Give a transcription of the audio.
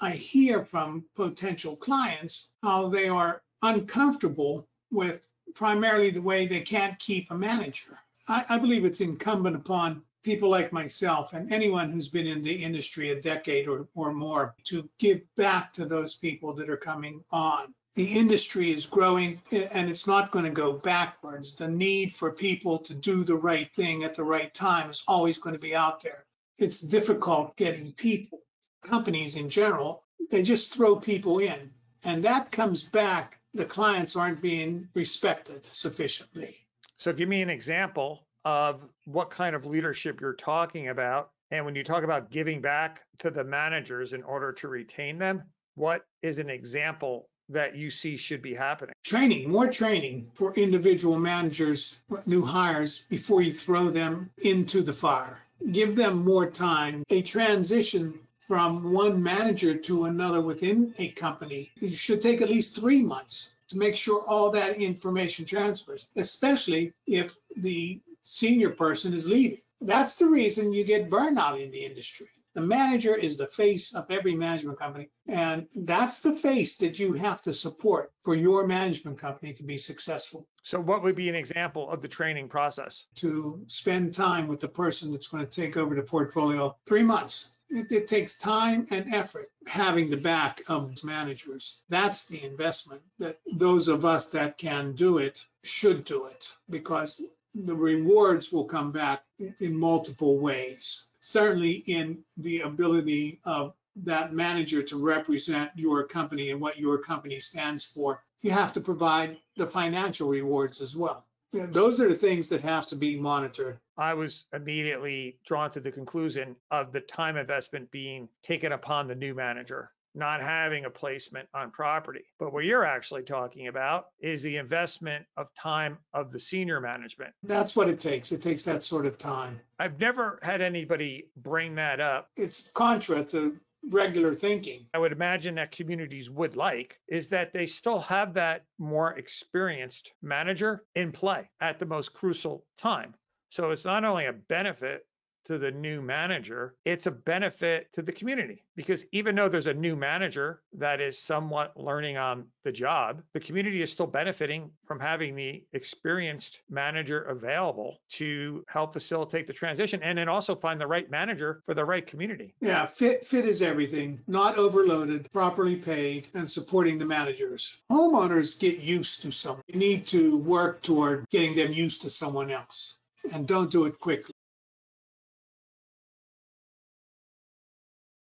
I hear from potential clients how they are uncomfortable with primarily the way they can't keep a manager. I believe it's incumbent upon people like myself and anyone who's been in the industry a decade or more to give back to those people that are coming on. The industry is growing and it's not going to go backwards. The need for people to do the right thing at the right time is always going to be out there. It's difficult getting people. Companies in general, they just throw people in, and that comes back. The clients aren't being respected sufficiently. So give me an example of what kind of leadership you're talking about. And when you talk about giving back to the managers in order to retain them, what is an example that you see should be happening? Training, more training for individual managers, new hires, before you throw them into the fire. Give them more time. A transition from one manager to another within a company, it should take at least 3 months to make sure all that information transfers, especially if the senior person is leaving. That's the reason you get burnout in the industry. The manager is the face of every management company, and that's the face that you have to support for your management company to be successful. So what would be an example of the training process? To spend time with the person that's going to take over the portfolio, 3 months. It takes time and effort having the back of managers. That's the investment that those of us that can do it should do it, because the rewards will come back in multiple ways. Certainly in the ability of that manager to represent your company and what your company stands for. You have to provide the financial rewards as well. Those are the things that have to be monitored. I was immediately drawn to the conclusion of the time investment being taken upon the new manager, not having a placement on property. But what you're actually talking about is the investment of time of the senior management. That's what it takes. It takes that sort of time. I've never had anybody bring that up. It's contra to regular thinking. I would imagine that communities would like is that they still have that more experienced manager in play at the most crucial time. So it's not only a benefit to the new manager, it's a benefit to the community, because even though there's a new manager that is somewhat learning on the job, the community is still benefiting from having the experienced manager available to help facilitate the transition and then also find the right manager for the right community. Yeah, fit is everything, not overloaded, properly paid, and supporting the managers. Homeowners get used to someone. You need to work toward getting them used to someone else, and don't do it quickly.